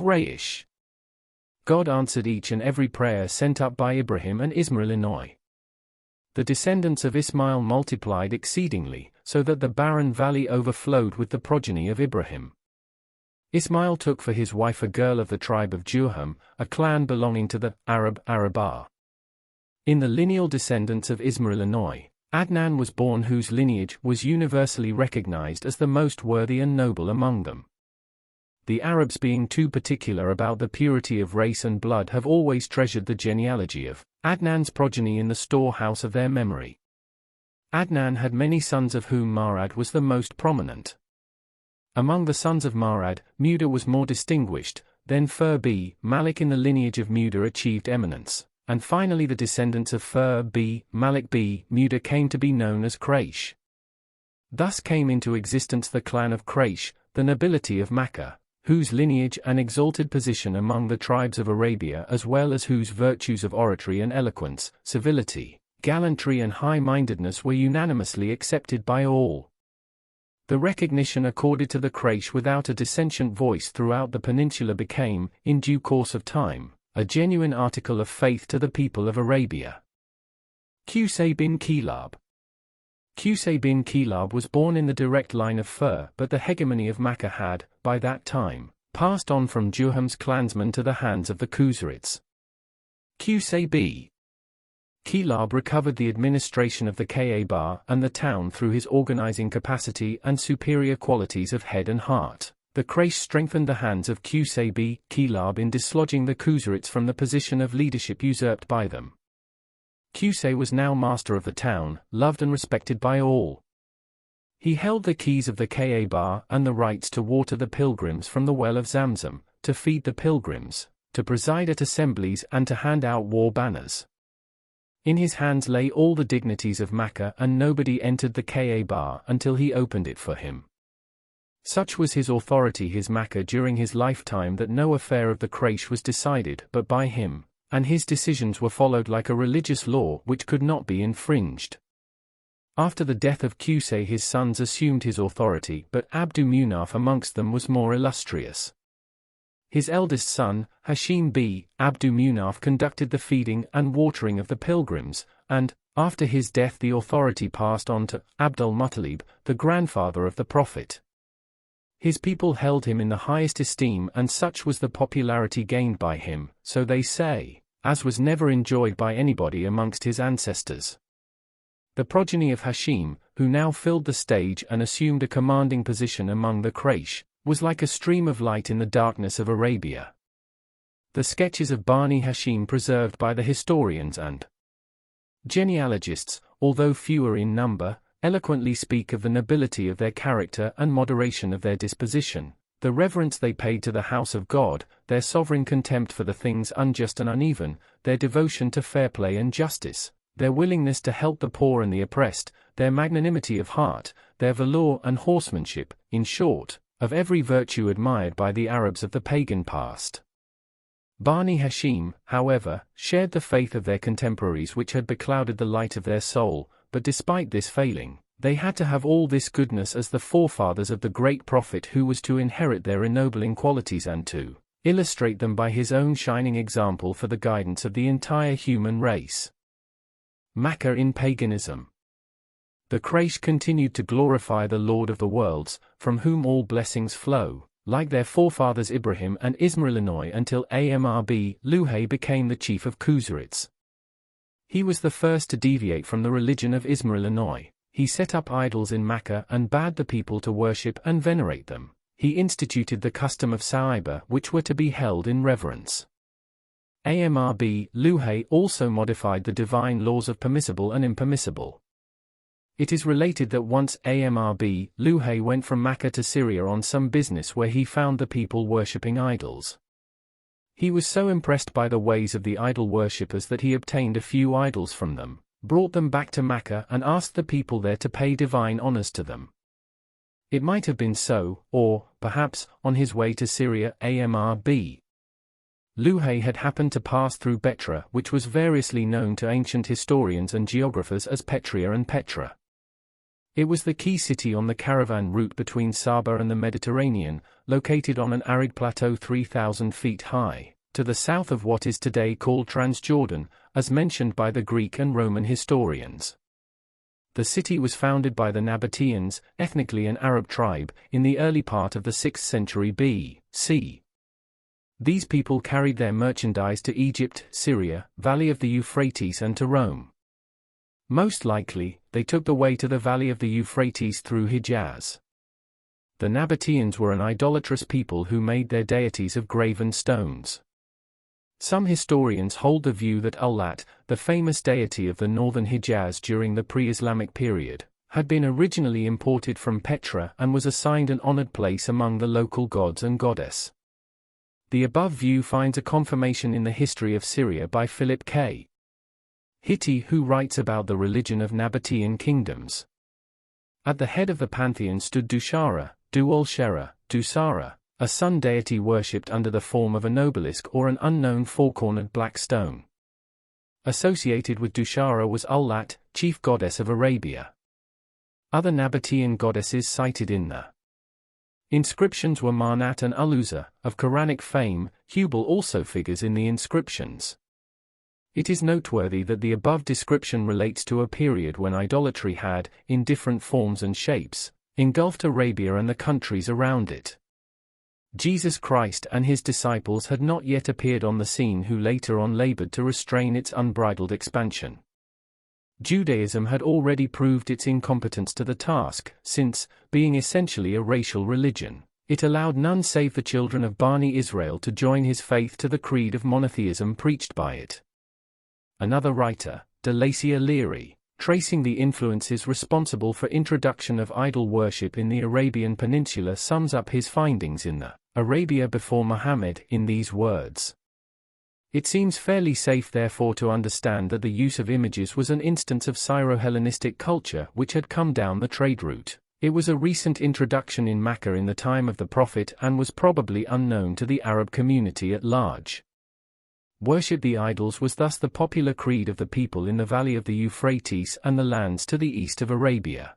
Quraish. God answered each and every prayer sent up by Ibrahim and Ismail. The descendants of Ismail multiplied exceedingly, so that the barren valley overflowed with the progeny of Ibrahim. Ismail took for his wife a girl of the tribe of Jurham, a clan belonging to the Arabah. In the lineal descendants of Ismail, Adnan was born, whose lineage was universally recognized as the most worthy and noble among them. The Arabs, being too particular about the purity of race and blood, have always treasured the genealogy of Adnan's progeny in the storehouse of their memory. Adnan had many sons, of whom Ma'ad was the most prominent. Among the sons of Ma'ad, Muda was more distinguished, then Malik in the lineage of Muda achieved eminence, and finally the descendants of Malik Muda came to be known as Quraish. Thus came into existence the clan of Quraish, the nobility of Makkah, whose lineage and exalted position among the tribes of Arabia, as well as whose virtues of oratory and eloquence, civility, gallantry and high-mindedness were unanimously accepted by all. The recognition accorded to the Quraysh without a dissentient voice throughout the peninsula became, in due course of time, a genuine article of faith to the people of Arabia. Qusay bin Kilab. Qusay bin Kilab was born in the direct line of but the hegemony of Makkah had, by that time, passed on from Jurham's clansmen to the hands of the Khuzarites. Qusay bin Kilab recovered the administration of the Kaaba and the town through his organizing capacity and superior qualities of head and heart. The Quraysh strengthened the hands of Qusay bin Kilab in dislodging the Khuzarites from the position of leadership usurped by them. Qusay was now master of the town, loved and respected by all. He held the keys of the Kaaba and the rights to water the pilgrims from the well of Zamzam, to feed the pilgrims, to preside at assemblies and to hand out war banners. In his hands lay all the dignities of Makkah, and nobody entered the Kaaba until he opened it for him. Such was his authority his Makkah during his lifetime that no affair of the Quraysh was decided but by him, and his decisions were followed like a religious law which could not be infringed. After the death of Qusay his sons assumed his authority, but Abdu Munaf amongst them was more illustrious. His eldest son, Hashim bin Abdu Munaf, conducted the feeding and watering of the pilgrims, and, after his death, the authority passed on to Abdul Muttalib, the grandfather of the Prophet. His people held him in the highest esteem, and such was the popularity gained by him, so they say, as was never enjoyed by anybody amongst his ancestors. The progeny of Hashim, who now filled the stage and assumed a commanding position among the Quraysh, was like a stream of light in the darkness of Arabia. The sketches of Bani Hashim preserved by the historians and genealogists, although fewer in number, eloquently speak of the nobility of their character and moderation of their disposition, the reverence they paid to the house of God, their sovereign contempt for the things unjust and uneven, their devotion to fair play and justice, their willingness to help the poor and the oppressed, their magnanimity of heart, their valour and horsemanship, in short, of every virtue admired by the Arabs of the pagan past. Bani Hashim, however, shared the faith of their contemporaries which had beclouded the light of their soul, but despite this failing, they had to have all this goodness as the forefathers of the great prophet who was to inherit their ennobling qualities and to illustrate them by his own shining example for the guidance of the entire human race. Makkah in paganism. The Quraysh continued to glorify the Lord of the worlds, from whom all blessings flow, like their forefathers Ibrahim and Ismail, until Luhay became the chief of Khuzarites. He was the first to deviate from the religion of Ismail. He set up idols in Makkah and bade the people to worship and venerate them. He instituted the custom of Sa'ibah, which were to be held in reverence. Luhay also modified the divine laws of permissible and impermissible. It is related that once Luhay went from Makkah to Syria on some business where he found the people worshipping idols. He was so impressed by the ways of the idol worshippers that he obtained a few idols from them, brought them back to Makkah and asked the people there to pay divine honors to them. It might have been so, or, perhaps, on his way to Syria, Luhay had happened to pass through Betra, which was variously known to ancient historians and geographers as Petria and Petra. It was the key city on the caravan route between Saba and the Mediterranean, located on an arid plateau 3,000 feet high, to the south of what is today called Transjordan, as mentioned by the Greek and Roman historians. The city was founded by the Nabateans, ethnically an Arab tribe, in the early part of the 6th century B.C. These people carried their merchandise to Egypt, Syria, Valley of the Euphrates and to Rome. Most likely, they took the way to the Valley of the Euphrates through Hijaz. The Nabateans were an idolatrous people who made their deities of graven stones. Some historians hold the view that Al-Lat, the famous deity of the northern Hijaz during the pre-Islamic period, had been originally imported from Petra and was assigned an honored place among the local gods and goddess. The above view finds a confirmation in the history of Syria by Philip K. Hitti, who writes about the religion of Nabatean kingdoms. At the head of the pantheon stood Dushara, Du-ul-Shera, Dusara, a sun deity worshipped under the form of an obelisk or an unknown four-cornered black stone. Associated with Dushara was Al-Lat, chief goddess of Arabia. Other Nabatean goddesses cited in the inscriptions were Marnat and Al-Uzza, of Quranic fame. Hubal also figures in the inscriptions. It is noteworthy that the above description relates to a period when idolatry had, in different forms and shapes, engulfed Arabia and the countries around it. Jesus Christ and his disciples had not yet appeared on the scene, who later on labored to restrain its unbridled expansion. Judaism had already proved its incompetence to the task, since, being essentially a racial religion, it allowed none save the children of Bani Israel to join his faith to the creed of monotheism preached by it. Another writer, de Lacy Leary, tracing the influences responsible for introduction of idol worship in the Arabian Peninsula, sums up his findings in the Arabia before Muhammad in these words. It seems fairly safe therefore to understand that the use of images was an instance of Syro-Hellenistic culture which had come down the trade route. It was a recent introduction in Mecca in the time of the Prophet and was probably unknown to the Arab community at large. Worship the idols was thus the popular creed of the people in the valley of the Euphrates and the lands to the east of Arabia.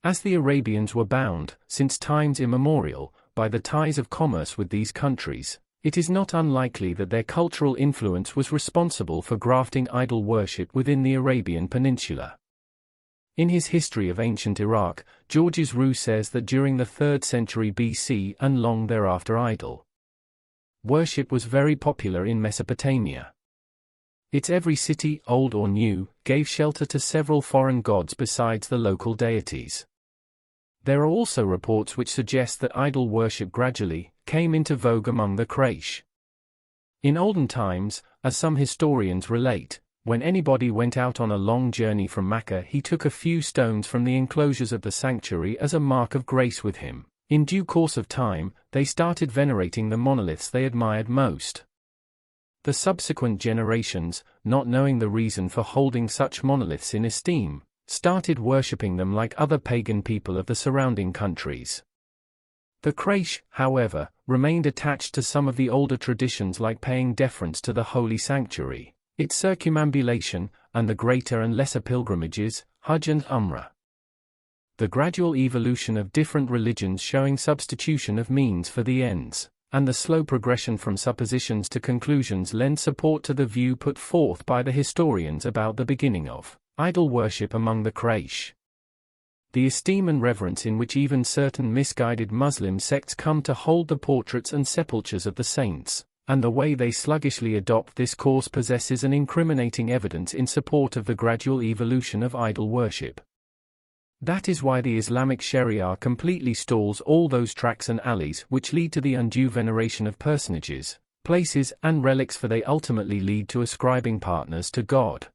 As the Arabians were bound, since times immemorial, by the ties of commerce with these countries, it is not unlikely that their cultural influence was responsible for grafting idol worship within the Arabian Peninsula. In his History of Ancient Iraq, Georges Roux says that during the 3rd century BC and long thereafter idol worship was very popular in Mesopotamia. Its every city, old or new, gave shelter to several foreign gods besides the local deities. There are also reports which suggest that idol worship gradually came into vogue among the Quraish. In olden times, as some historians relate, when anybody went out on a long journey from Mecca, he took a few stones from the enclosures of the sanctuary as a mark of grace with him. In due course of time, they started venerating the monoliths they admired most. The subsequent generations, not knowing the reason for holding such monoliths in esteem, started worshipping them like other pagan people of the surrounding countries. The Quraysh, however, remained attached to some of the older traditions like paying deference to the holy sanctuary, its circumambulation, and the greater and lesser pilgrimages, Hajj and Umrah. The gradual evolution of different religions showing substitution of means for the ends, and the slow progression from suppositions to conclusions lend support to the view put forth by the historians about the beginning of idol worship among the Quraysh. The esteem and reverence in which even certain misguided Muslim sects come to hold the portraits and sepulchres of the saints, and the way they sluggishly adopt this course possesses an incriminating evidence in support of the gradual evolution of idol worship. That is why the Islamic Sharia completely stalls all those tracks and alleys which lead to the undue veneration of personages, places, and relics, for they ultimately lead to ascribing partners to God.